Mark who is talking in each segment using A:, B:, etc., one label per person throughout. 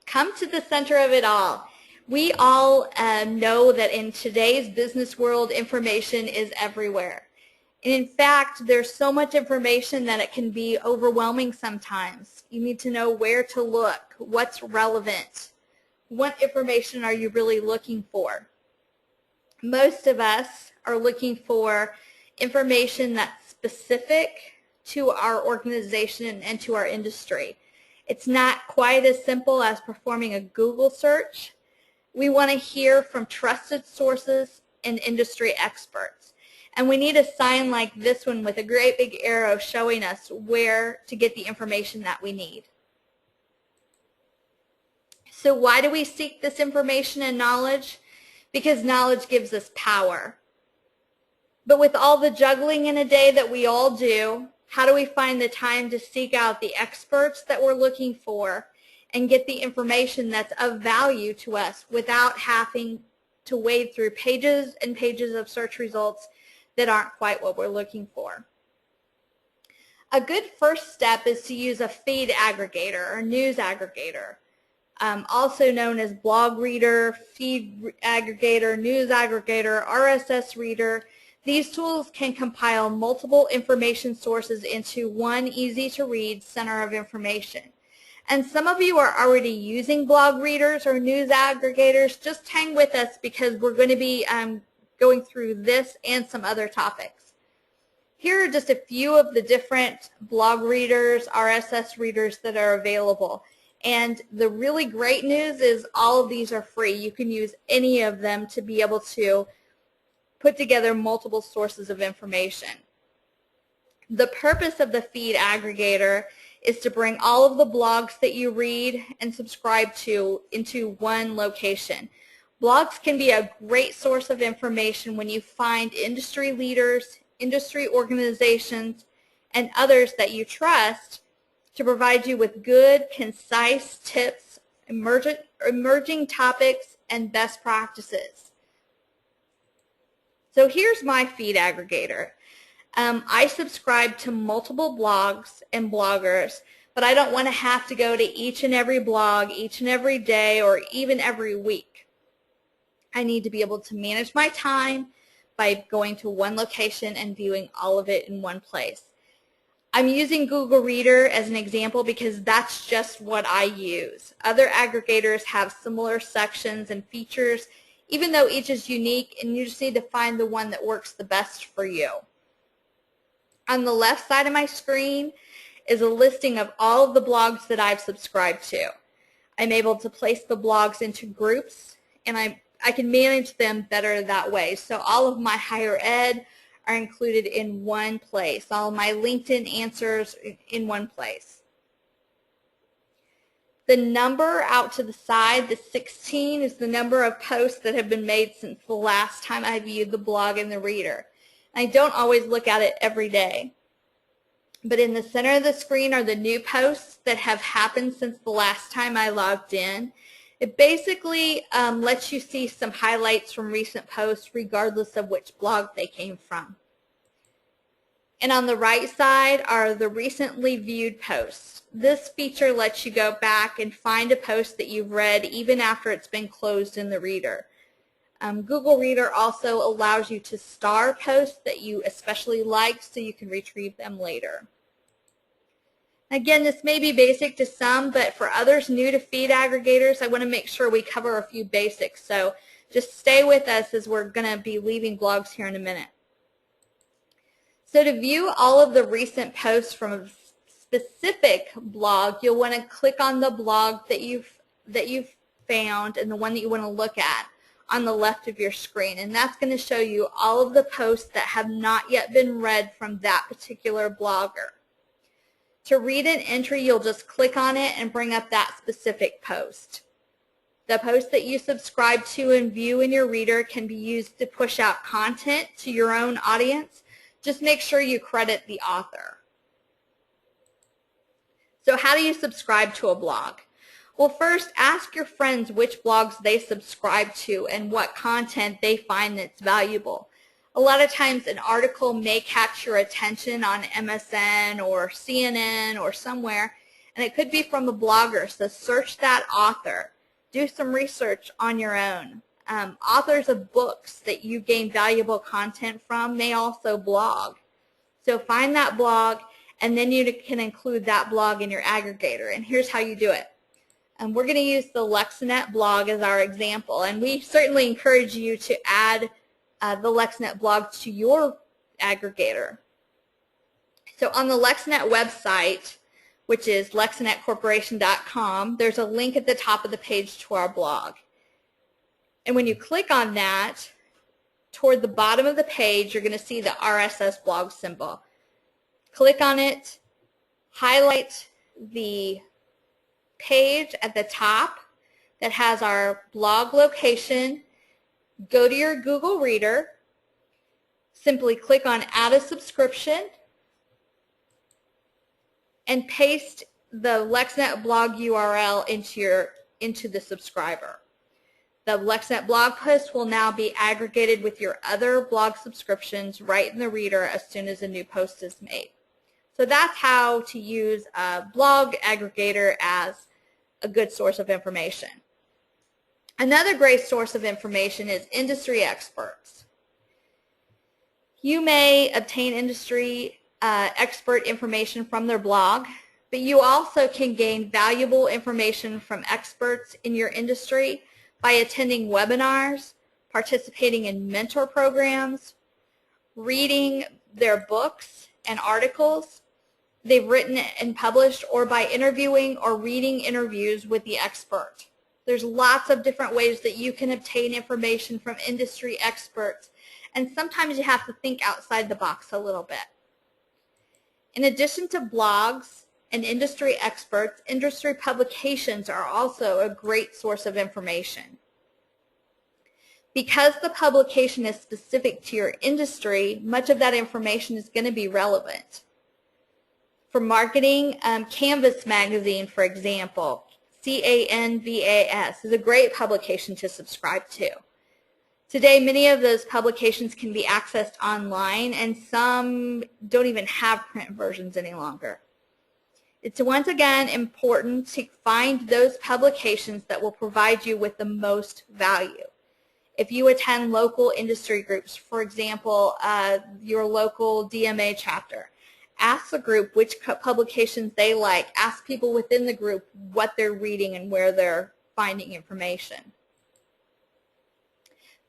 A: come to the center of it all. We all know that in today's business world, information is everywhere. And in fact, there's so much information that it can be overwhelming sometimes. You need to know where to look, what's relevant, what information are you really looking for. Most of us are looking for information that's specific to our organization and to our industry. It's not quite as simple as performing a Google search. We want to hear from trusted sources and industry experts. And we need a sign like this one with a great big arrow showing us where to get the information that we need. So why do we seek this information and knowledge? Because knowledge gives us power. But with all the juggling in a day that we all do, how do we find the time to seek out the experts that we're looking for and get the information that's of value to us without having to wade through pages and pages of search results that aren't quite what we're looking for? A good first step is to use a feed aggregator or news aggregator, also known as blog reader, feed aggregator, news aggregator, RSS reader. These tools can compile multiple information sources into one easy-to-read center of information. And some of you are already using blog readers or news aggregators. Just hang with us because we're going to be going through this and some other topics. Here are just a few of the different blog readers, RSS readers that are available. And the really great news is all of these are free. You can use any of them to be able to put together multiple sources of information. The purpose of the feed aggregator is to bring all of the blogs that you read and subscribe to into one location. Blogs can be a great source of information when you find industry leaders, industry organizations, and others that you trust to provide you with good, concise tips, emerging topics, and best practices. So here's my feed aggregator. I subscribe to multiple blogs and bloggers, but I don't want to have to go to each and every blog each and every day or even every week. I need to be able to manage my time by going to one location and viewing all of it in one place. I'm using Google Reader as an example because that's just what I use. Other aggregators have similar sections and features, even though each is unique, and you just need to find the one that works the best for you. On the left side of my screen is a listing of all of the blogs that I've subscribed to. I'm able to place the blogs into groups, and I can manage them better that way. So all of my higher ed are included in one place. All of my LinkedIn answers in one place. The number out to the side, the 16, is the number of posts that have been made since the last time I viewed the blog in the reader. I don't always look at it every day. But in the center of the screen are the new posts that have happened since the last time I logged in. It basically lets you see some highlights from recent posts regardless of which blog they came from. And on the right side are the recently viewed posts. This feature lets you go back and find a post that you've read even after it's been closed in the reader. Google Reader also allows you to star posts that you especially like so you can retrieve them later. Again, this may be basic to some, but for others new to feed aggregators, I want to make sure we cover a few basics. So just stay with us as we're going to be leaving blogs here in a minute. So to view all of the recent posts from a specific blog, you'll want to click on the blog that you've found and the one that you want to look at on the left of your screen. And that's going to show you all of the posts that have not yet been read from that particular blogger. To read an entry, you'll just click on it and bring up that specific post. The post that you subscribe to and view in your reader can be used to push out content to your own audience. Just make sure you credit the author. So how do you subscribe to a blog? Well, first, ask your friends which blogs they subscribe to and what content they find that's valuable. A lot of times an article may catch your attention on MSN or CNN or somewhere, And it could be from a blogger, so search that author. Do some research on your own. Authors of books that you gain valuable content from may also blog. So find that blog, and then you can include that blog in your aggregator. And here's how you do it. We're going to use the LexNet blog as our example, and we certainly encourage you to add the LexNet blog to your aggregator. So on the LexNet website, which is lexnetcorporation.com, there's a link at the top of the page to our blog. And when you click on that, toward the bottom of the page, you're going to see the RSS blog symbol. Click on it, highlight the page at the top that has our blog location, go to your Google Reader, simply click on Add a Subscription, and paste the LexNet blog URL into the subscriber. The LexNet blog post will now be aggregated with your other blog subscriptions right in the reader as soon as a new post is made. So that's how to use a blog aggregator as a good source of information. Another great source of information is industry experts. You may obtain industry expert information from their blog, but you also can gain valuable information from experts in your industry by attending webinars, participating in mentor programs, reading their books and articles they've written and published, or by interviewing or reading interviews with the expert. There's lots of different ways that you can obtain information from industry experts, and sometimes you have to think outside the box a little bit. In addition to blogs and industry experts, industry publications are also a great source of information. Because the publication is specific to your industry, much of that information is going to be relevant. For marketing, Canvas magazine, for example, CANVAS, is a great publication to subscribe to. Today, many of those publications can be accessed online, and some don't even have print versions any longer. It's once again important to find those publications that will provide you with the most value. If you attend local industry groups, for example, your local DMA chapter, ask the group which publications they like. Ask people within the group what they're reading and where they're finding information.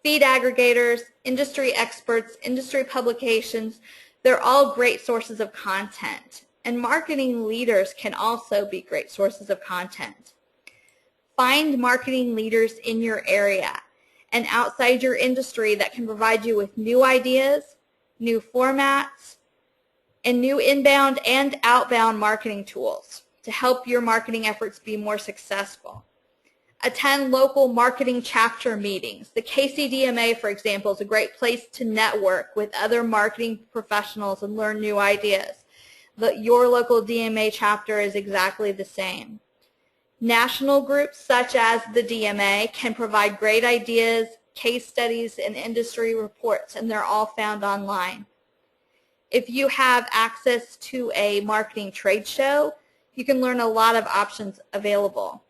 A: Feed aggregators, industry experts, industry publications, they're all great sources of content. And marketing leaders can also be great sources of content. Find marketing leaders in your area and outside your industry that can provide you with new ideas, new formats, and new inbound and outbound marketing tools to help your marketing efforts be more successful. Attend local marketing chapter meetings. The KCDMA, for example, is a great place to network with other marketing professionals and learn new ideas. Your local DMA chapter is exactly the same. National groups such as the DMA can provide great ideas, case studies, and industry reports, and they're all found online. If you have access to a marketing trade show, you can learn a lot of options available.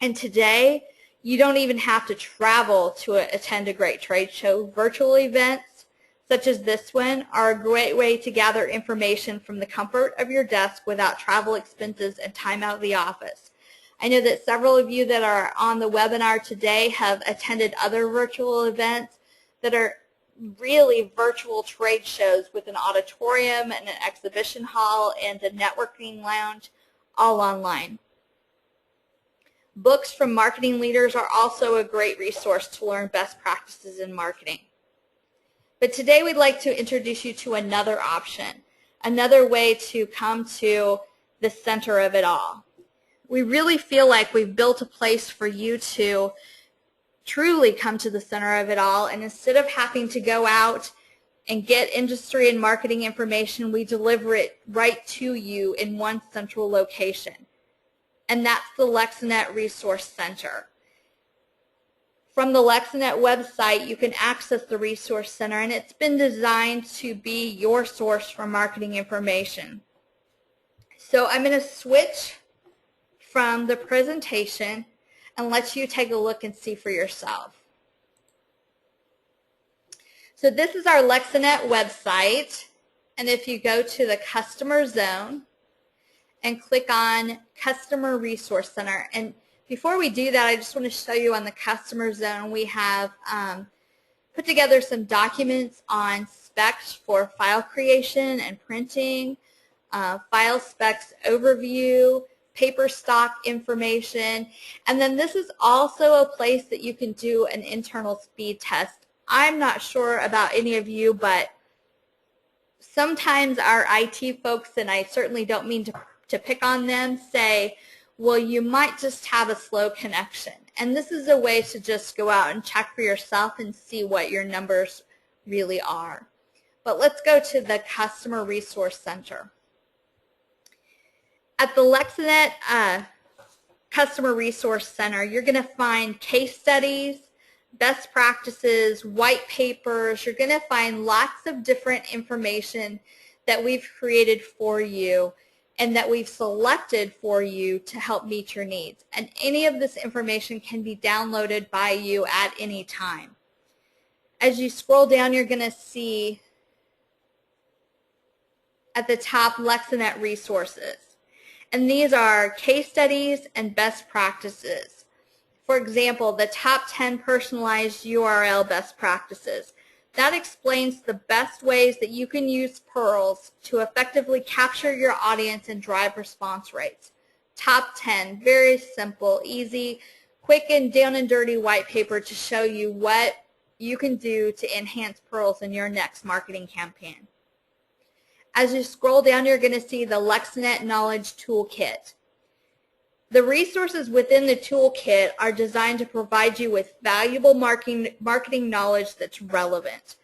A: And today, you don't even have to travel to attend a great trade show. Virtual events such as this one are a great way to gather information from the comfort of your desk without travel expenses and time out of the office. I know that several of you that are on the webinar today have attended other virtual events that are really virtual trade shows with an auditorium and an exhibition hall and a networking lounge, all online. Books from marketing leaders are also a great resource to learn best practices in marketing. But today we'd like to introduce you to another option, another way to come to the center of it all. We really feel like we've built a place for you to truly come to the center of it all, and instead of having to go out and get industry and marketing information, we deliver it right to you in one central location. And that's the LexNet Resource Center. From the LexNet website, you can access the Resource Center, and it's been designed to be your source for marketing information. So I'm going to switch from the presentation and let you take a look and see for yourself. So this is our LexaNet website, and if you go to the Customer Zone and click on Customer Resource Center, and before we do that, I just want to show you on the Customer Zone we have put together some documents on specs for file creation and printing, file specs overview, paper stock information, and then this is also a place that you can do an internal speed test. I'm not sure about any of you, but sometimes our IT folks, and I certainly don't mean to pick on them, say, well, you might just have a slow connection. And this is a way to just go out and check for yourself and see what your numbers really are. But let's go to the Customer Resource Center. At the LexaNet Customer Resource Center, you're going to find case studies, best practices, white papers. You're going to find lots of different information that we've created for you and that we've selected for you to help meet your needs. And any of this information can be downloaded by you at any time. As you scroll down, you're going to see at the top LexaNet resources. And these are case studies and best practices. For example, the top 10 personalized URL best practices. That explains the best ways that you can use Pearls to effectively capture your audience and drive response rates. Top 10, very simple, easy, quick and down and dirty white paper to show you what you can do to enhance Pearls in your next marketing campaign. As you scroll down, you're going to see the LexaNet Knowledge Toolkit. The resources within the toolkit are designed to provide you with valuable marketing knowledge that's relevant.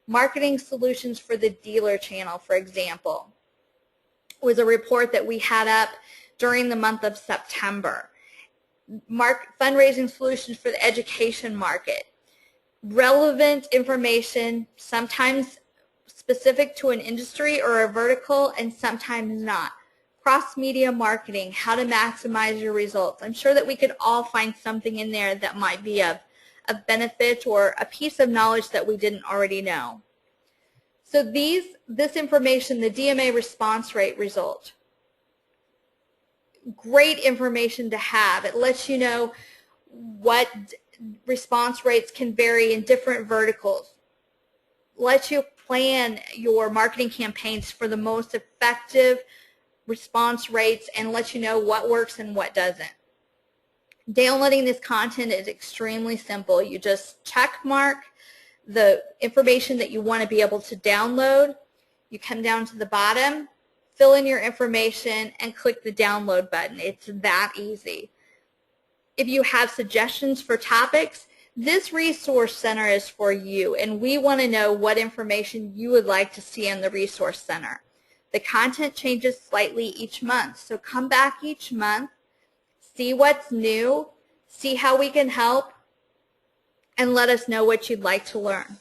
A: Marketing solutions for the dealer channel, for example, was a report that we had up during the month of September. Fundraising solutions for the education market. Relevant information, sometimes specific to an industry or a vertical, and sometimes not. Cross-media marketing, how to maximize your results. I'm sure that we could all find something in there that might be of benefit or a piece of knowledge that we didn't already know. So this information, the DMA response rate result, great information to have. It lets you know what response rates can vary in different verticals. Lets you plan your marketing campaigns for the most effective response rates and let you know what works and what doesn't. Downloading this content is extremely simple. You just check mark the information that you want to be able to download. You come down to the bottom, fill in your information, and click the download button. It's that easy. If you have suggestions for topics, this resource center is for you, and we want to know what information you would like to see in the resource center. The content changes slightly each month, so come back each month, see what's new, see how we can help, and let us know what you'd like to learn.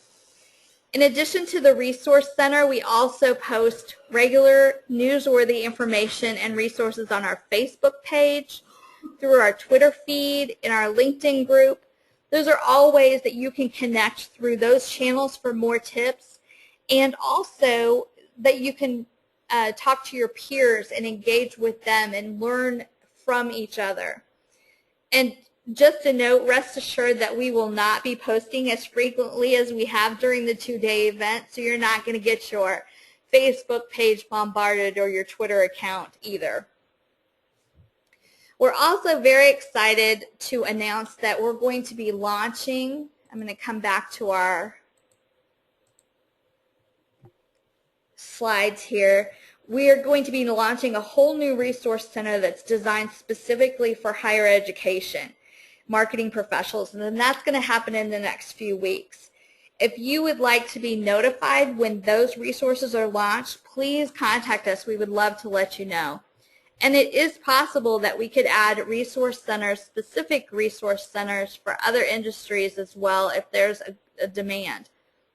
A: In addition to the Resource Center, we also post regular newsworthy information and resources on our Facebook page, through our Twitter feed, in our LinkedIn group. Those are all ways that you can connect through those channels for more tips, and also that you can talk to your peers and engage with them and learn from each other. And just a note, rest assured that we will not be posting as frequently as we have during the two-day event, so you're not going to get your Facebook page bombarded or your Twitter account either. We're also very excited to announce that we're going to be launching, I'm going to come back to our slides here. We are going to be launching a whole new resource center that's designed specifically for higher education, marketing professionals, and then that's going to happen in the next few weeks. If you would like to be notified when those resources are launched, please contact us. We would love to let you know. And it is possible that we could add resource centers, specific resource centers for other industries as well if there's a demand.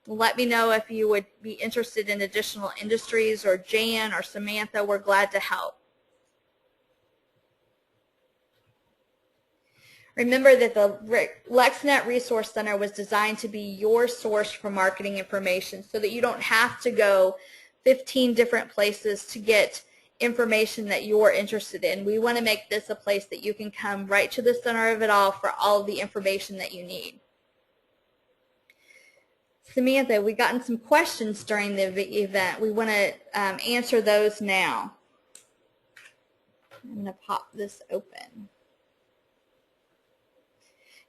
A: Let me know if you would be interested in additional industries, or Jan or Samantha, we're glad to help. Remember that the LexNet Resource Center was designed to be your source for marketing information so that you don't have to go 15 different places to get information that you're interested in. We want to make this a place that you can come right to the center of it all for all of the information that you need. Samantha, we gotten some questions during the event. We want to answer those now. I'm going to pop this open.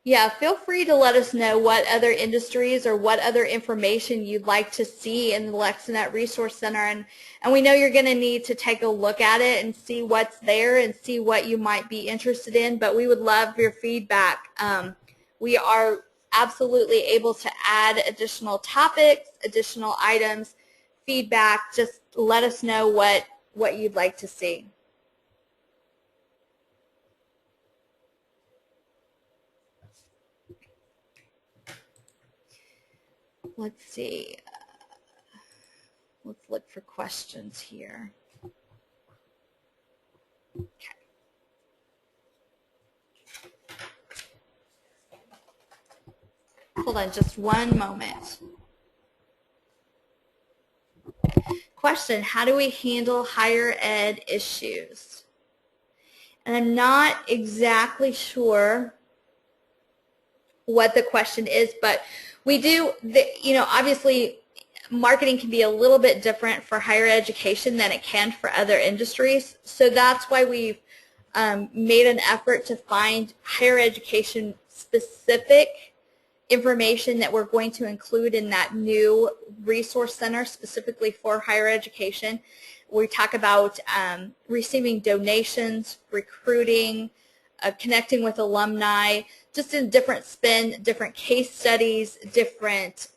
A: Yeah, feel free to let us know what other industries or what other information you'd like to see in the LexNet Resource Center. And we know you're going to need to take a look at it and see what's there and see what you might be interested in, but we would love your feedback. We are absolutely able to add additional topics, additional items, feedback. Just let us know what you'd like to see. Let's see. Let's look for questions here. Okay. Hold on just one moment. Question, how do we handle higher ed issues? And I'm not exactly sure what the question is, but we do, obviously marketing can be a little bit different for higher education than it can for other industries. So that's why we've made an effort to find higher education specific information that we're going to include in that new resource center specifically for higher education. We talk about receiving donations, recruiting, connecting with alumni, just in different spin, different case studies, different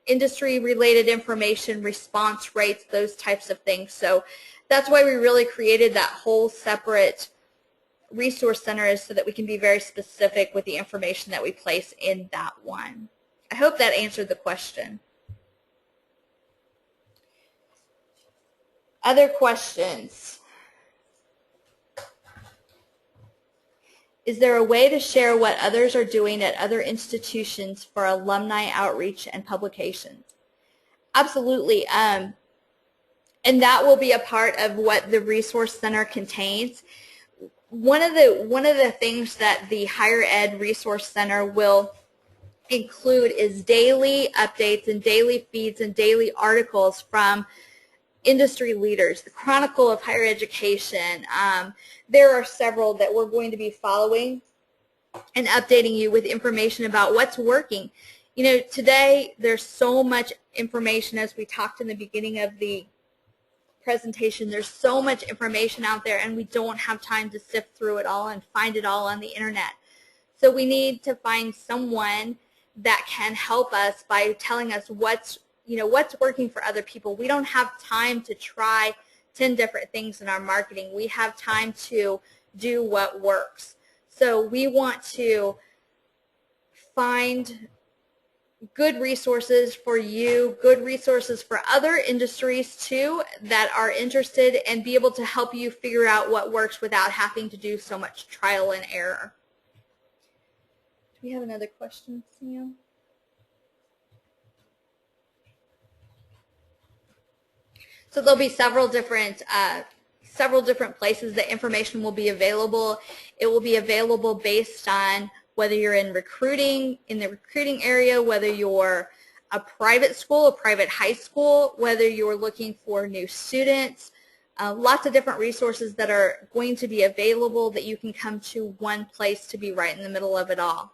A: industry-related information, response rates, those types of things. So that's why we really created that whole separate resource center, is so that we can be very specific with the information that we place in that one. I hope that answered the question. Other questions? Is there a way to share what others are doing at other institutions for alumni outreach and publications? Absolutely. And that will be a part of what the Resource Center contains. One of the things that the Higher Ed Resource Center will include is daily updates and daily feeds and daily articles from industry leaders, the Chronicle of Higher Education. There are several that we're going to be following and updating you with information about what's working. Today there's so much information, as we talked in the beginning of the presentation. There's so much information out there, and we don't have time to sift through it all and find it all on the internet. So we need to find someone that can help us by telling us what's working for other people. We don't have time to try 10 different things in our marketing. We have time to do what works. So we want to find good resources for you, good resources for other industries too that are interested, and be able to help you figure out what works without having to do so much trial and error. Do we have another question, Sam? So there'll be several different places that information will be available. It will be available based on whether you're in the recruiting area, whether you're a private school, a private high school, whether you're looking for new students. Lots of different resources that are going to be available that you can come to one place to be right in the middle of it all.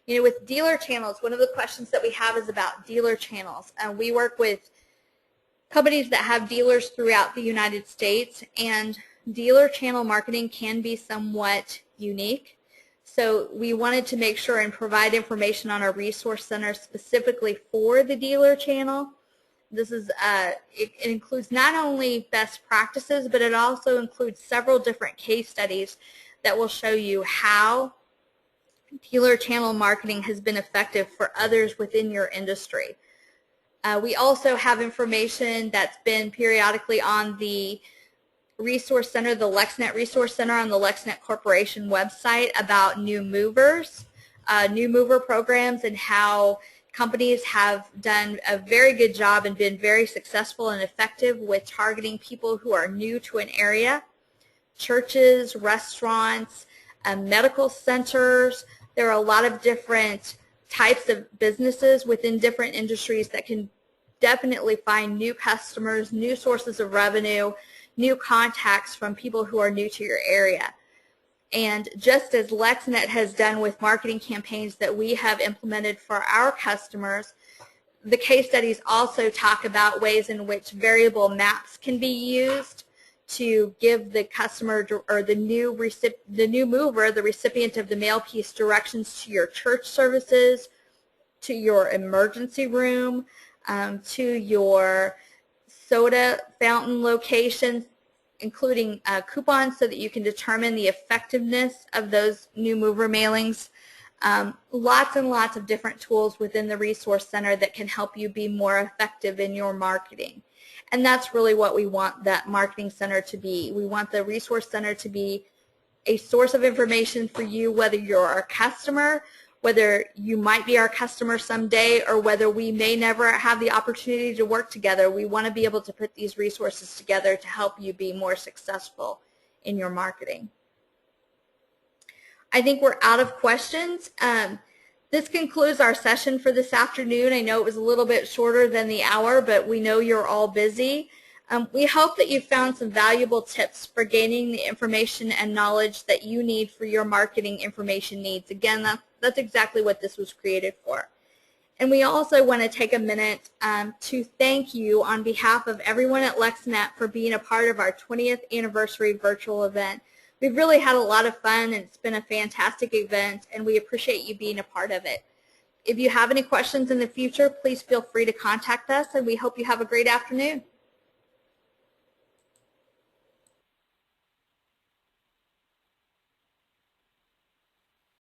A: With dealer channels, one of the questions that we have is about dealer channels. We work with companies that have dealers throughout the United States, and dealer channel marketing can be somewhat unique. So we wanted to make sure and provide information on our resource center specifically for the dealer channel. This is it includes not only best practices, but it also includes several different case studies that will show you how dealer channel marketing has been effective for others within your industry. We also have information that's been periodically on the resource center, the LexNet Resource Center on the LexNet Corporation website about new movers, new mover programs, and how companies have done a very good job and been very successful and effective with targeting people who are new to an area. Churches, restaurants, medical centers. There are a lot of different types of businesses within different industries that can definitely find new customers, new sources of revenue, new contacts from people who are new to your area. And just as LexNet has done with marketing campaigns that we have implemented for our customers, the case studies also talk about ways in which variable maps can be used to give the customer or the new mover, the recipient of the mail piece, directions to your church services, to your emergency room, to your soda fountain locations, including coupons so that you can determine the effectiveness of those new mover mailings. Lots and lots of different tools within the Resource Center that can help you be more effective in your marketing. And that's really what we want that marketing center to be. We want the Resource Center to be a source of information for you, whether you're our customer, whether you might be our customer someday, or whether we may never have the opportunity to work together. We want to be able to put these resources together to help you be more successful in your marketing. I think we're out of questions. This concludes our session for this afternoon. I know it was a little bit shorter than the hour, but we know you're all busy. We hope that you found some valuable tips for gaining the information and knowledge that you need for your marketing information needs. Again, that's exactly what this was created for. And we also want to take a minute to thank you on behalf of everyone at LexNet for being a part of our 20th anniversary virtual event. We've really had a lot of fun, and it's been a fantastic event, and we appreciate you being a part of it. If you have any questions in the future, please feel free to contact us, and we hope you have a great afternoon.